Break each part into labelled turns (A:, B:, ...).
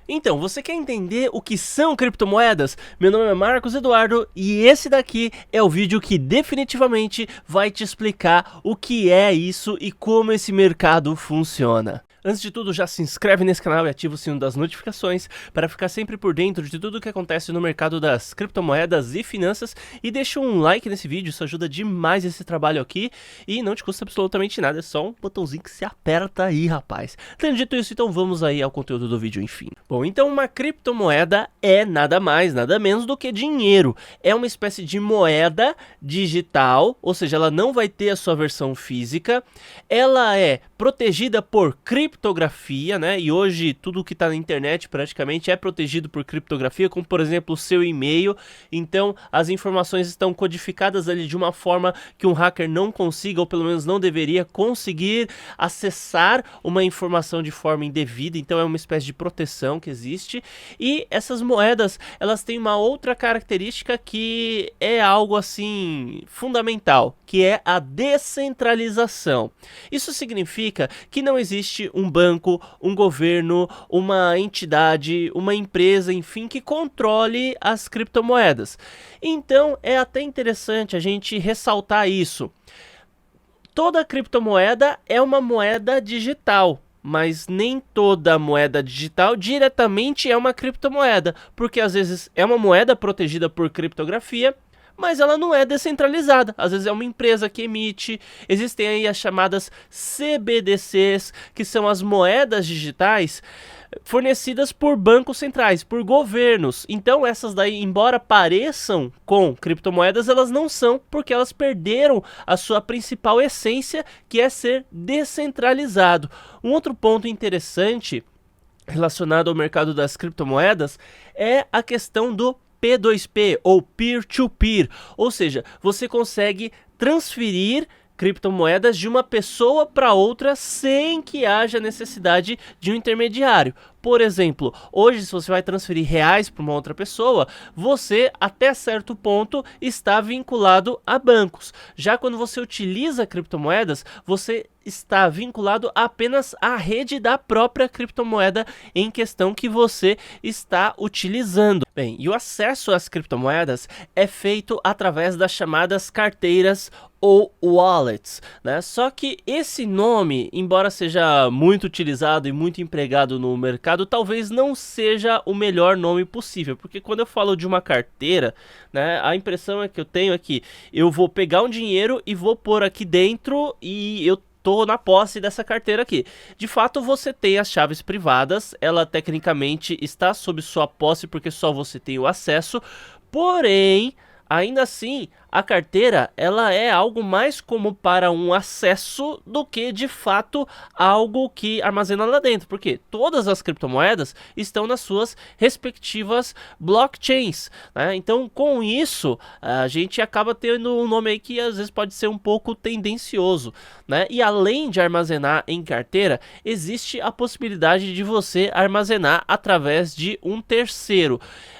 A: Então, você quer entender o que são criptomoedas? Meu nome é Marcos Eduardo e esse daqui é o vídeo que definitivamente vai te explicar o que é isso e como esse mercado funciona. Antes de tudo, já se inscreve nesse canal e ativa o sino das notificações para ficar sempre por dentro de tudo o que acontece no mercado das criptomoedas e finanças, e deixa um like nesse vídeo, isso ajuda demais esse trabalho aqui e não te custa absolutamente nada, é só um botãozinho que se aperta aí, rapaz. Tendo dito isso, então vamos aí ao conteúdo do vídeo, enfim. Bom, então uma criptomoeda é nada mais, nada menos do que dinheiro. É uma espécie de moeda digital, ou seja, ela não vai ter a sua versão física, ela é protegida por criptografia, né? E hoje tudo que está na internet praticamente é protegido por criptografia, como por exemplo o seu e-mail. Então as informações estão codificadas ali de uma forma que um hacker não consiga, ou pelo menos não deveria conseguir acessar uma informação de forma indevida. Então é uma espécie de proteção que existe. E essas moedas, elas têm uma outra característica que é algo assim fundamental, que é a descentralização. Isso significa que não existe um banco, um governo, uma entidade, uma empresa, enfim, que controle as criptomoedas. Então é até interessante a gente ressaltar isso. Toda criptomoeda é uma moeda digital, mas nem toda moeda digital diretamente é uma criptomoeda, porque às vezes é uma moeda protegida por criptografia, mas ela não é descentralizada. Às vezes é uma empresa que emite. Existem aí as chamadas CBDCs, que são as moedas digitais fornecidas por bancos centrais, por governos. Então essas daí, embora pareçam com criptomoedas, elas não são, porque elas perderam a sua principal essência, que é ser descentralizado. Um outro ponto interessante relacionado ao mercado das criptomoedas é a questão do P2P ou peer-to-peer, ou seja, você consegue transferir criptomoedas de uma pessoa para outra sem que haja necessidade de um intermediário. Por exemplo, hoje se você vai transferir reais para uma outra pessoa, você até certo ponto está vinculado a bancos. Já quando você utiliza criptomoedas, você está vinculado apenas à rede da própria criptomoeda em questão que você está utilizando. Bem, e o acesso às criptomoedas é feito através das chamadas carteiras ou wallets, né? Só que esse nome, embora seja muito utilizado e muito empregado no mercado, talvez não seja o melhor nome possível, porque quando eu falo de uma carteira, né, a impressão é que eu tenho é que eu vou pegar um dinheiro e vou pôr aqui dentro e eu tô na posse dessa carteira aqui. De fato, você tem as chaves privadas, ela tecnicamente está sob sua posse porque só você tem o acesso, porém, ainda assim, a carteira ela é algo mais como para um acesso do que de fato algo que armazena lá dentro, porque todas as criptomoedas estão nas suas respectivas blockchains, né? Então com isso a gente acaba tendo um nome aí que às vezes pode ser um pouco tendencioso, né? E além de armazenar em carteira, existe a possibilidade de você armazenar através de um terceiro.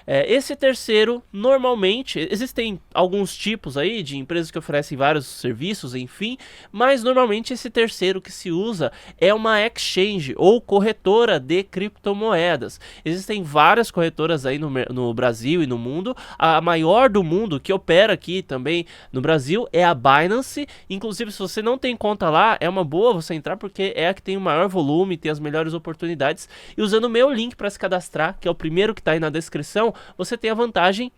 A: Esse terceiro, normalmente, existem alguns tipos aí de empresas que oferecem vários serviços, enfim, mas normalmente esse terceiro que se usa é uma exchange ou corretora de criptomoedas. Existem várias corretoras aí no Brasil e no mundo. A maior do mundo que opera aqui também no Brasil é a Binance. Inclusive, se você não tem conta lá, é uma boa você entrar porque é a que tem o maior volume, tem as melhores oportunidades. E usando o meu link para se cadastrar, que é o primeiro que está aí na descrição, você tem a vantagem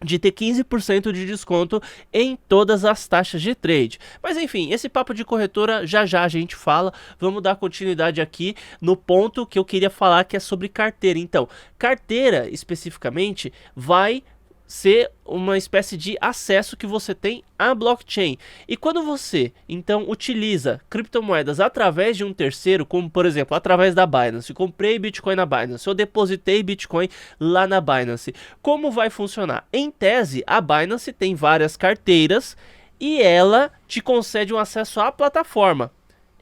A: de ter 15% de desconto em todas as taxas de trade. Mas enfim, esse papo de corretora já a gente fala. Vamos dar continuidade aqui no ponto que eu queria falar, que é sobre carteira. Então, carteira especificamente vai ser uma espécie de acesso que você tem à blockchain. E quando você, então, utiliza criptomoedas através de um terceiro, como por exemplo, através da Binance, comprei Bitcoin na Binance, eu depositei Bitcoin lá na Binance, como vai funcionar? Em tese, a Binance tem várias carteiras e ela te concede um acesso à plataforma.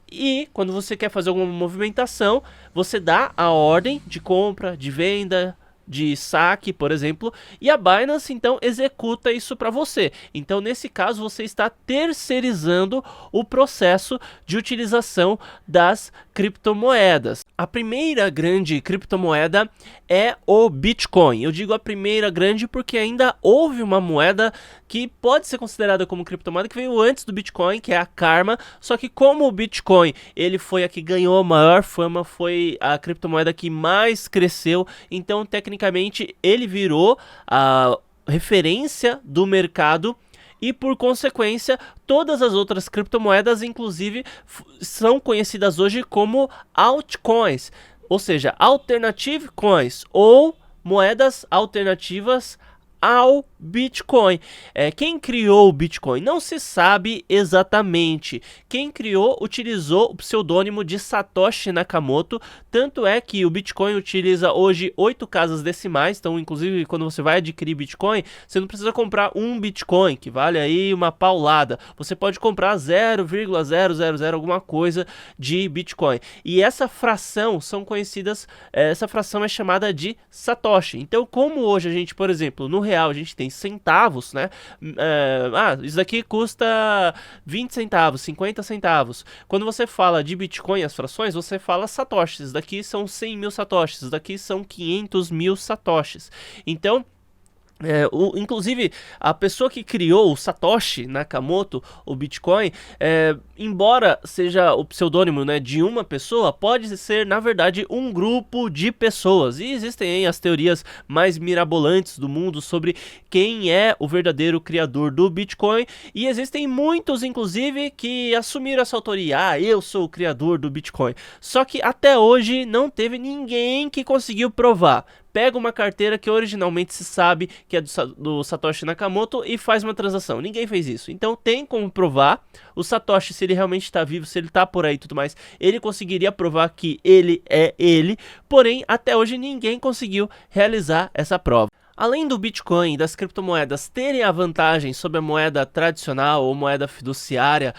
A: E quando você quer fazer alguma movimentação, você dá a ordem de compra, de venda, de saque, por exemplo, e a Binance então executa isso para você. Então nesse caso você está terceirizando o processo de utilização das criptomoedas. A primeira grande criptomoeda é o Bitcoin. Eu digo a primeira grande porque ainda houve uma moeda que pode ser considerada como criptomoeda que veio antes do Bitcoin, que é a Karma. Só que como o Bitcoin ele foi a que ganhou maior fama, foi a criptomoeda que mais cresceu, então tecnicamente ele virou a referência do mercado. E por consequência, todas as outras criptomoedas, inclusive, são conhecidas hoje como altcoins, ou seja, alternative coins ou moedas alternativas ao Bitcoin. Quem criou o Bitcoin não se sabe exatamente. Quem criou utilizou o pseudônimo de Satoshi Nakamoto, tanto é que o Bitcoin utiliza hoje 8 casas decimais, então inclusive quando você vai adquirir Bitcoin, você não precisa comprar um Bitcoin, que vale aí uma paulada, você pode comprar 0,000 alguma coisa de Bitcoin, e essa fração são conhecidas, essa fração é chamada de Satoshi. Então como hoje a gente, por exemplo, no real a gente tem centavos, né? Isso daqui custa 20 centavos, 50 centavos. Quando você fala de Bitcoin, as frações, você fala satoshis. Isso daqui são 100 mil satoshis, isso daqui são 500 mil satoshis. Então, inclusive, a pessoa que criou o Satoshi Nakamoto, o Bitcoin, embora seja o pseudônimo, né, de uma pessoa, pode ser, na verdade, um grupo de pessoas. E existem as teorias mais mirabolantes do mundo sobre quem é o verdadeiro criador do Bitcoin. E existem muitos, inclusive, que assumiram essa autoria. Eu sou o criador do Bitcoin. Só que até hoje não teve ninguém que conseguiu provar. Pega uma carteira que originalmente se sabe que é do Satoshi Nakamoto e faz uma transação. Ninguém fez isso. Então tem como provar. O Satoshi, se ele realmente está vivo, se ele está por aí e tudo mais, ele conseguiria provar que ele é ele. Porém, até hoje ninguém conseguiu realizar essa prova. Além do Bitcoin e das criptomoedas terem a vantagem sobre a moeda tradicional ou moeda fiduciária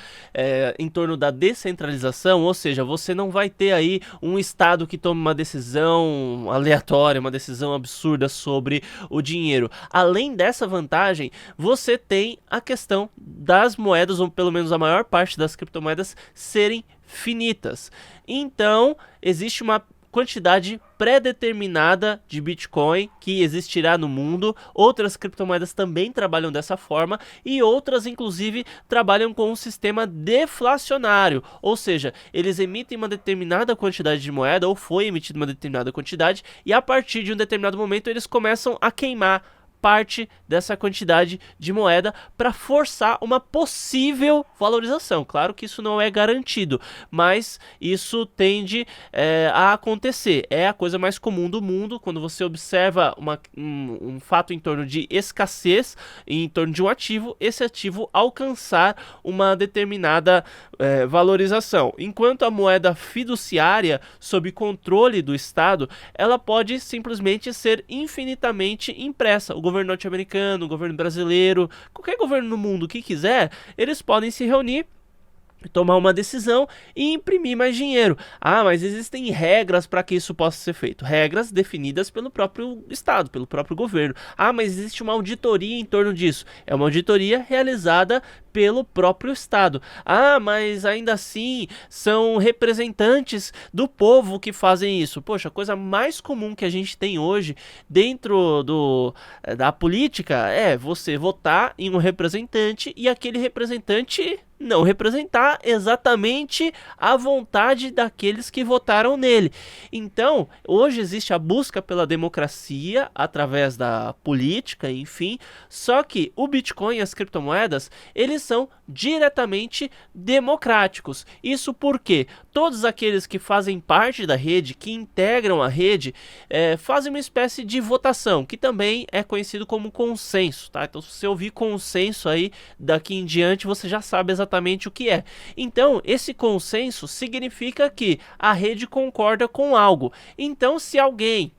A: em torno da descentralização, ou seja, você não vai ter aí um estado que tome uma decisão aleatória, uma decisão absurda sobre o dinheiro. Além dessa vantagem, você tem a questão das moedas, ou pelo menos a maior parte das criptomoedas, serem finitas. Então, existe uma quantidade pré-determinada de Bitcoin que existirá no mundo. Outras criptomoedas também trabalham dessa forma e outras inclusive trabalham com um sistema deflacionário, ou seja, eles emitem uma determinada quantidade de moeda ou foi emitida uma determinada quantidade e a partir de um determinado momento eles começam a queimar parte dessa quantidade de moeda para forçar uma possível valorização. Claro que isso não é garantido, mas isso tende a acontecer. É a coisa mais comum do mundo quando você observa um fato em torno de escassez, em torno de um ativo, esse ativo alcançar uma determinada valorização. Enquanto a moeda fiduciária, sob controle do Estado, ela pode simplesmente ser infinitamente impressa. O governo norte-americano, o governo brasileiro, qualquer governo no mundo que quiser, eles podem se reunir, tomar uma decisão e imprimir mais dinheiro. Mas existem regras para que isso possa ser feito. Regras definidas pelo próprio Estado, pelo próprio governo. Mas existe uma auditoria em torno disso. É uma auditoria realizada pelo próprio Estado. Mas ainda assim são representantes do povo que fazem isso. Poxa, a coisa mais comum que a gente tem hoje dentro da política é você votar em um representante e aquele representante não representar exatamente a vontade daqueles que votaram nele. Então, hoje existe a busca pela democracia através da política, enfim, só que o Bitcoin e as criptomoedas, eles são diretamente democráticos. Isso porque todos aqueles que fazem parte da rede, que integram a rede, fazem uma espécie de votação, que também é conhecido como consenso, tá? Então, se você ouvir consenso aí, daqui em diante, você já sabe exatamente o que é. Então, esse consenso significa que a rede concorda com algo. Então, se alguém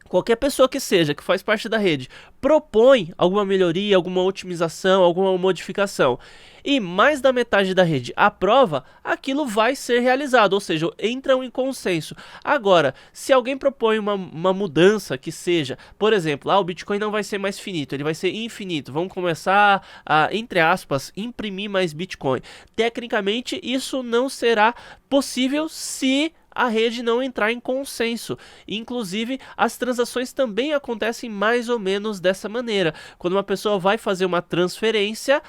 A: qualquer pessoa que seja, que faz parte da rede, propõe alguma melhoria, alguma otimização, alguma modificação, e mais da metade da rede aprova, aquilo vai ser realizado, ou seja, entram em consenso. Agora, se alguém propõe uma mudança que seja, por exemplo, o Bitcoin não vai ser mais finito, ele vai ser infinito, vamos começar a, entre aspas, imprimir mais Bitcoin. Tecnicamente, isso não será possível se a rede não entrar em consenso. Inclusive, as transações também acontecem mais ou menos dessa maneira. Quando uma pessoa vai fazer uma transferência,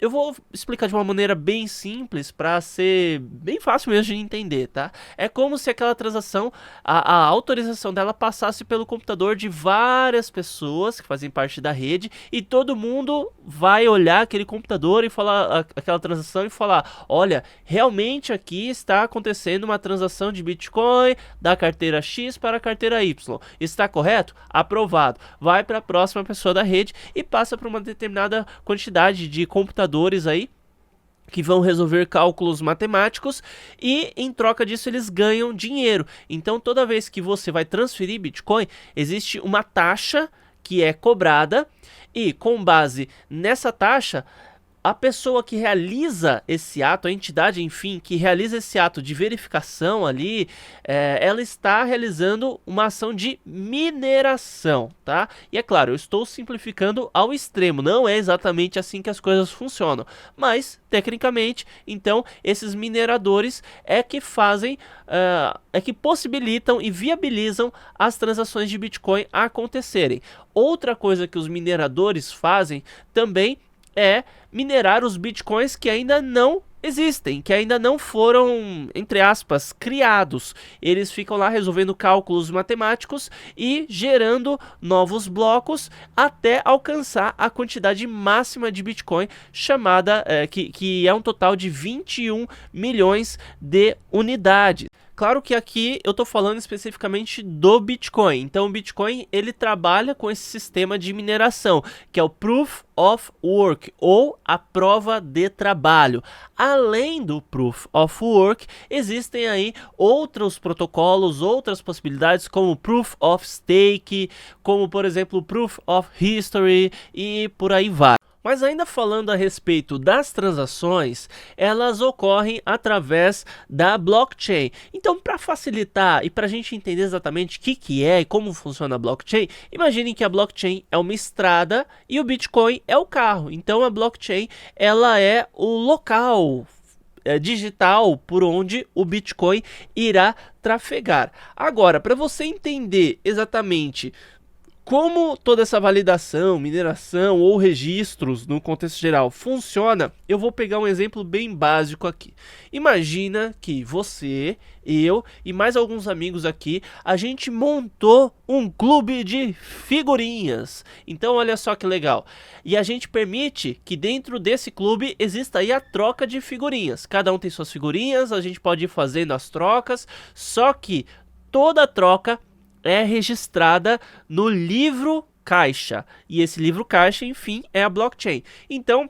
A: eu vou explicar de uma maneira bem simples para ser bem fácil mesmo de entender, tá? É como se aquela transação, a autorização dela passasse pelo computador de várias pessoas que fazem parte da rede e todo mundo vai olhar aquele computador e falar aquela transação e falar: olha, realmente aqui está acontecendo uma transação de Bitcoin da carteira X para a carteira Y. Está correto? Aprovado. Vai para a próxima pessoa da rede e passa para uma determinada quantidade de computadores aí que vão resolver cálculos matemáticos e em troca disso eles ganham dinheiro. Então toda vez que você vai transferir Bitcoin, existe uma taxa que é cobrada e com base nessa taxa, a pessoa que realiza esse ato, a entidade, enfim, que realiza esse ato de verificação ali, ela está realizando uma ação de mineração, tá? E é claro, eu estou simplificando ao extremo, não é exatamente assim que as coisas funcionam, mas, tecnicamente, então, esses mineradores é que fazem, é que possibilitam e viabilizam as transações de Bitcoin acontecerem. Outra coisa que os mineradores fazem também é minerar os bitcoins que ainda não existem, que ainda não foram, entre aspas, criados. Eles ficam lá resolvendo cálculos matemáticos e gerando novos blocos até alcançar a quantidade máxima de Bitcoin chamada, que é um total de 21 milhões de unidades. Claro que aqui eu estou falando especificamente do Bitcoin. Então o Bitcoin ele trabalha com esse sistema de mineração, que é o Proof of Work, ou a prova de trabalho. Além do Proof of Work, existem aí outros protocolos, outras possibilidades, como Proof of Stake, como por exemplo Proof of History e por aí vai. Mas ainda falando a respeito das transações, elas ocorrem através da blockchain. Então, para facilitar e para a gente entender exatamente o que é e como funciona a blockchain, imaginem que a blockchain é uma estrada e o Bitcoin é o carro. Então, a blockchain ela é o local digital por onde o Bitcoin irá trafegar. Agora, para você entender exatamente como toda essa validação, mineração ou registros no contexto geral funciona, eu vou pegar um exemplo bem básico aqui. Imagina que você, eu e mais alguns amigos aqui, a gente montou um clube de figurinhas. Então olha só que legal. E a gente permite que dentro desse clube exista aí a troca de figurinhas. Cada um tem suas figurinhas, a gente pode ir fazendo as trocas, só que toda troca é registrada no livro caixa, e esse livro caixa, enfim, é a blockchain. Então,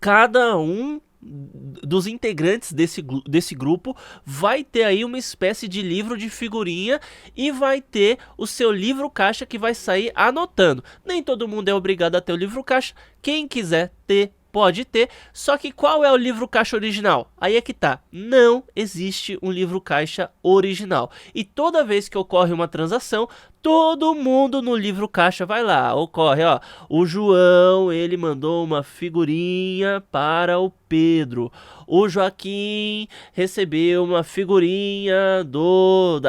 A: cada um dos integrantes desse grupo vai ter aí uma espécie de livro de figurinha e vai ter o seu livro caixa que vai sair anotando. Nem todo mundo é obrigado a ter o livro caixa, quem quiser ter, pode ter, só que qual é o livro caixa original? Aí é que tá, não existe um livro caixa original. E toda vez que ocorre uma transação, todo mundo no livro caixa vai lá, ocorre, ó, o João, ele mandou uma figurinha para o Pedro. O Joaquim recebeu uma figurinha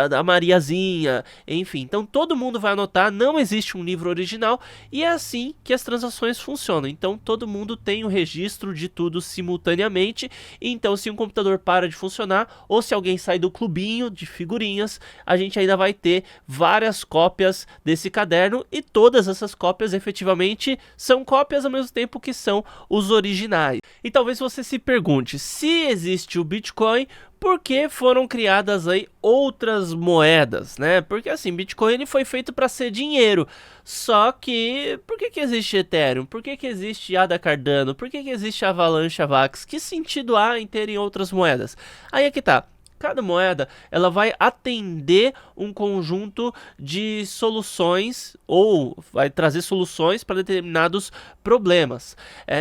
A: da Mariazinha. Enfim, então todo mundo vai anotar, não existe um livro original e é assim que as transações funcionam. Então todo mundo tem o registro de tudo simultaneamente. Então se um computador para de funcionar ou se alguém sai do clubinho de figurinhas, a gente ainda vai ter várias cópias desse caderno e todas essas cópias efetivamente são cópias ao mesmo tempo que são os originais. E talvez você se pergunte, se existe o Bitcoin, por que foram criadas aí outras moedas, né? Porque assim, Bitcoin ele foi feito para ser dinheiro. Só que, por que existe Ethereum? Por que existe ADA Cardano? Por que existe Avalanche Avax? Que sentido há em terem outras moedas? Aí é que tá. Cada moeda ela vai atender um conjunto de soluções ou vai trazer soluções para determinados problemas.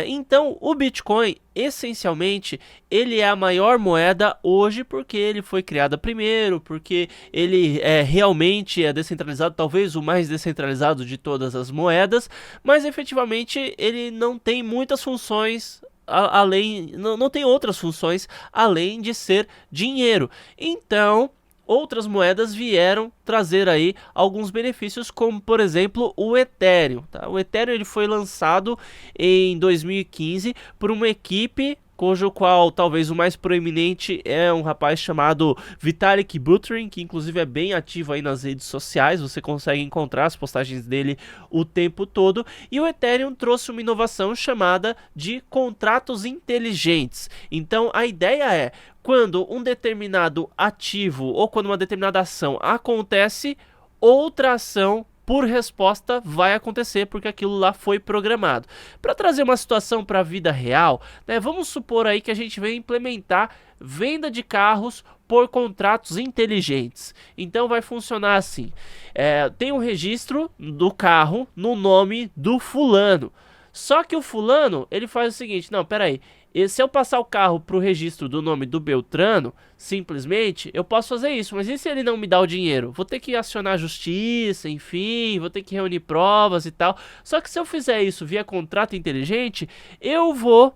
A: Então, o Bitcoin, essencialmente, ele é a maior moeda hoje porque ele foi criado primeiro, porque ele realmente é descentralizado, talvez o mais descentralizado de todas as moedas, mas efetivamente ele não tem muitas funções além, não tem outras funções além de ser dinheiro. Então, outras moedas vieram trazer aí alguns benefícios, como por exemplo o Ethereum. Tá? O Ethereum ele foi lançado em 2015 por uma equipe cujo qual talvez o mais proeminente é um rapaz chamado Vitalik Buterin, que inclusive é bem ativo aí nas redes sociais, você consegue encontrar as postagens dele o tempo todo, e o Ethereum trouxe uma inovação chamada de contratos inteligentes. Então a ideia é, quando um determinado ativo ou quando uma determinada ação acontece, outra ação por resposta vai acontecer, porque aquilo lá foi programado. Para trazer uma situação para a vida real, né, vamos supor aí que a gente vai implementar venda de carros por contratos inteligentes. Então vai funcionar assim, tem um registro do carro no nome do fulano, só que o fulano ele faz o seguinte, não, peraí, e se eu passar o carro para o registro do nome do Beltrano, simplesmente, eu posso fazer isso. Mas e se ele não me dá o dinheiro? Vou ter que acionar a justiça, enfim, vou ter que reunir provas e tal. Só que se eu fizer isso via contrato inteligente, eu vou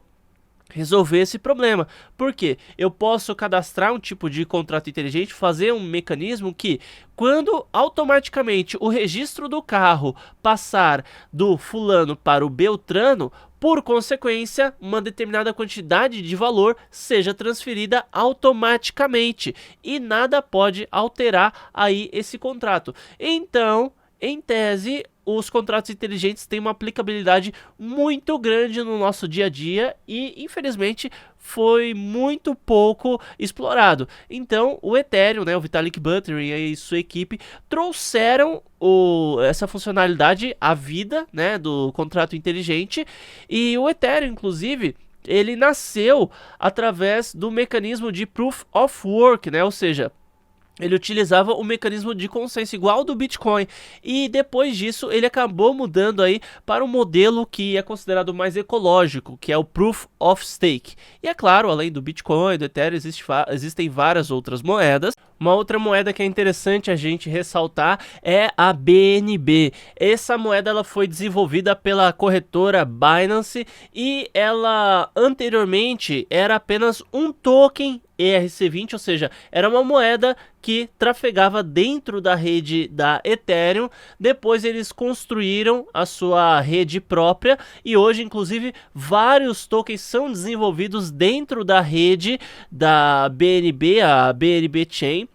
A: resolver esse problema. Por quê? Eu posso cadastrar um tipo de contrato inteligente, fazer um mecanismo que, quando automaticamente o registro do carro passar do fulano para o Beltrano, por consequência, uma determinada quantidade de valor seja transferida automaticamente e nada pode alterar aí esse contrato. Então, em tese, os contratos inteligentes têm uma aplicabilidade muito grande no nosso dia a dia e, infelizmente, foi muito pouco explorado. Então, o Ethereum, né, o Vitalik Buterin e sua equipe trouxeram essa funcionalidade à vida, né, do contrato inteligente, e o Ethereum, inclusive, ele nasceu através do mecanismo de Proof of Work, né, ou seja, ele utilizava o mecanismo de consenso igual do Bitcoin, e depois disso ele acabou mudando aí para um modelo que é considerado mais ecológico, que é o Proof of Stake. E é claro, além do Bitcoin, do Ethereum, existem várias outras moedas. Uma outra moeda que é interessante a gente ressaltar é a BNB. Essa moeda ela foi desenvolvida pela corretora Binance e ela anteriormente era apenas um token ERC20, ou seja, era uma moeda que trafegava dentro da rede da Ethereum. Depois eles construíram a sua rede própria e hoje, inclusive, vários tokens são desenvolvidos dentro da rede da BNB, a BNB Chain.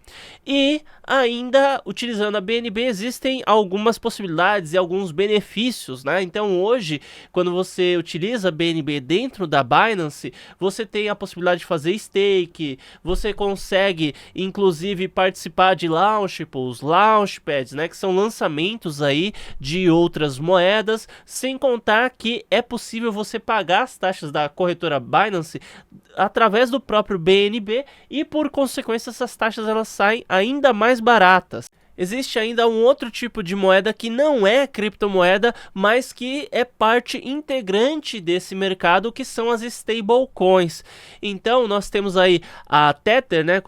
A: E ainda utilizando a BNB existem algumas possibilidades e alguns benefícios, né? Então hoje, quando você utiliza a BNB dentro da Binance, você tem a possibilidade de fazer stake, você consegue inclusive participar de launchables, launchpads, né? Que são lançamentos aí de outras moedas, sem contar que é possível você pagar as taxas da corretora Binance através do próprio BNB e por consequência essas taxas elas saem ainda mais baratas. Existe ainda um outro tipo de moeda que não é criptomoeda, mas que é parte integrante desse mercado, que são as stablecoins. Então nós temos aí a Tether, né,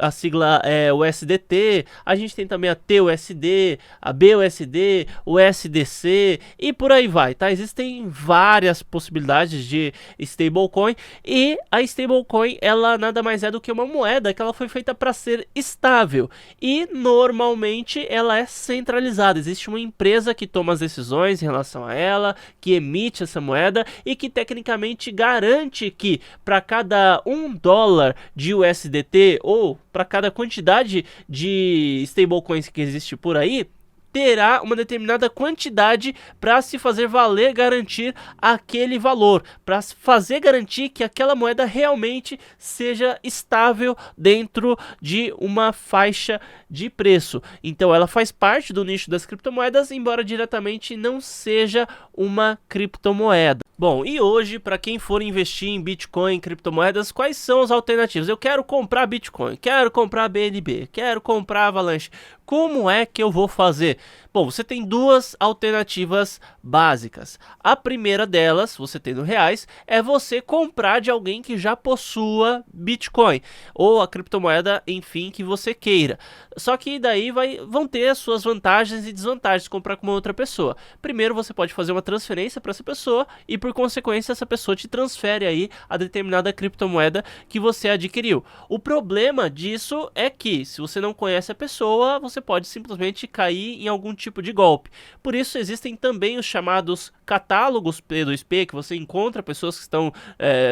A: a sigla é o USDT, a gente tem também a TUSD, a BUSD, o SDC e por aí vai, tá? Existem várias possibilidades de stablecoin e a stablecoin ela nada mais é do que uma moeda que ela foi feita para ser estável e normalmente ela é centralizada. Existe uma empresa que toma as decisões em relação a ela, que emite essa moeda e que tecnicamente garante que para cada $1 de USDT ou para cada quantidade de stablecoins que existe por aí, terá uma determinada quantidade para se fazer valer, garantir aquele valor, para fazer garantir que aquela moeda realmente seja estável dentro de uma faixa de preço. Então ela faz parte do nicho das criptomoedas, embora diretamente não seja uma criptomoeda. Bom, e hoje, para quem for investir em Bitcoin, criptomoedas, quais são as alternativas? Eu quero comprar Bitcoin, quero comprar BNB, quero comprar Avalanche. Como é que eu vou fazer? Bom, você tem duas alternativas básicas. A primeira delas, você tendo reais, é você comprar de alguém que já possua Bitcoin ou a criptomoeda, enfim, que você queira. Só que daí vão ter as suas vantagens e desvantagens comprar com uma outra pessoa. Primeiro, você pode fazer uma transferência para essa pessoa e, por consequência, essa pessoa te transfere aí a determinada criptomoeda que você adquiriu. O problema disso é que, se você não conhece a pessoa, você pode simplesmente cair em algum tipo de golpe. Por isso existem também os chamados catálogos P2P, que você encontra pessoas que estão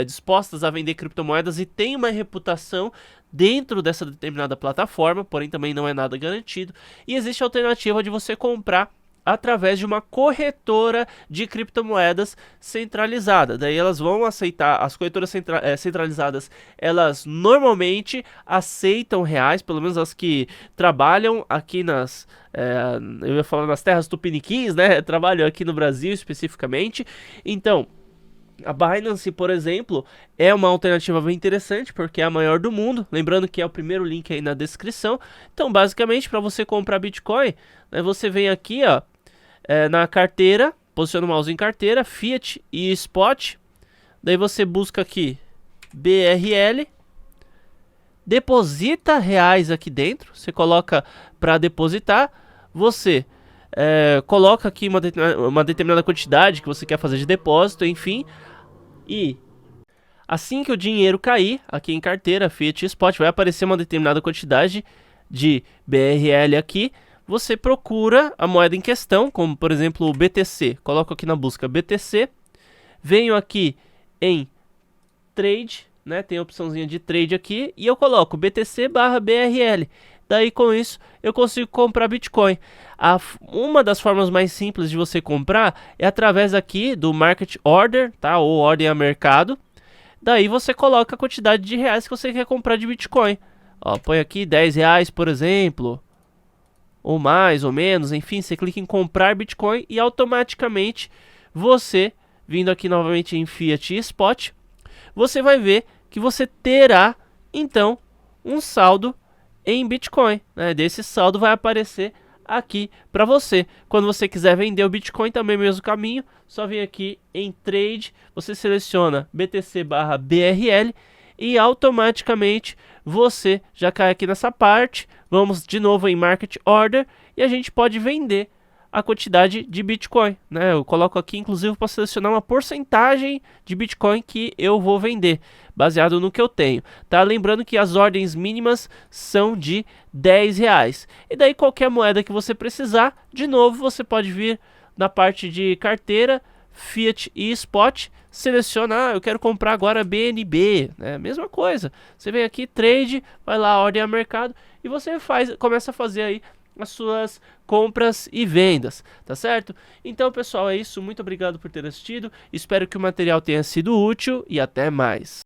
A: dispostas a vender criptomoedas e tem uma reputação dentro dessa determinada plataforma, porém também não é nada garantido. E existe a alternativa de você comprar através de uma corretora de criptomoedas centralizada. Daí elas vão aceitar, as corretoras centralizadas, elas normalmente aceitam reais, pelo menos as que trabalham aqui eu ia falar nas terras tupiniquins, né? Trabalham aqui no Brasil especificamente. Então, a Binance, por exemplo, é uma alternativa bem interessante porque é a maior do mundo. Lembrando que é o primeiro link aí na descrição. Então, basicamente, para você comprar Bitcoin, né, você vem aqui, ó, na carteira, posiciona o mouse em carteira, Fiat e Spot. Daí você busca aqui BRL, deposita reais aqui dentro. Você coloca para depositar, você coloca aqui uma determinada quantidade que você quer fazer de depósito, enfim. E assim que o dinheiro cair aqui em carteira, Fiat e Spot, vai aparecer uma determinada quantidade de BRL aqui. Você procura a moeda em questão, como por exemplo o BTC. Coloco aqui na busca BTC. Venho aqui em Trade, né? Tem a opçãozinha de Trade aqui. E eu coloco BTC/BRL. Daí com isso eu consigo comprar Bitcoin. Uma das formas mais simples de você comprar é através aqui do Market Order, tá? Ou ordem a mercado. Daí você coloca a quantidade de reais que você quer comprar de Bitcoin. Ó, põe aqui 10 reais, por exemplo, ou mais ou menos, enfim, você clica em comprar Bitcoin e automaticamente você, vindo aqui novamente em Fiat e Spot, você vai ver que você terá então um saldo em Bitcoin, né? Desse saldo vai aparecer aqui para você. Quando você quiser vender o Bitcoin, também é o mesmo caminho, só vem aqui em Trade, você seleciona BTC/BRL e automaticamente você já cai aqui nessa parte. Vamos de novo em Market Order e a gente pode vender a quantidade de Bitcoin, né? Eu coloco aqui inclusive para selecionar uma porcentagem de Bitcoin que eu vou vender, baseado no que eu tenho, tá? Lembrando que as ordens mínimas são de 10 reais. E daí qualquer moeda que você precisar, de novo você pode vir na parte de carteira, Fiat e Spot, seleciona, eu quero comprar agora BNB, né? Mesma coisa, você vem aqui, Trade, vai lá, ordem a mercado e você começa a fazer aí as suas compras e vendas, tá certo? Então, pessoal, é isso. Muito obrigado por ter assistido. Espero que o material tenha sido útil e até mais.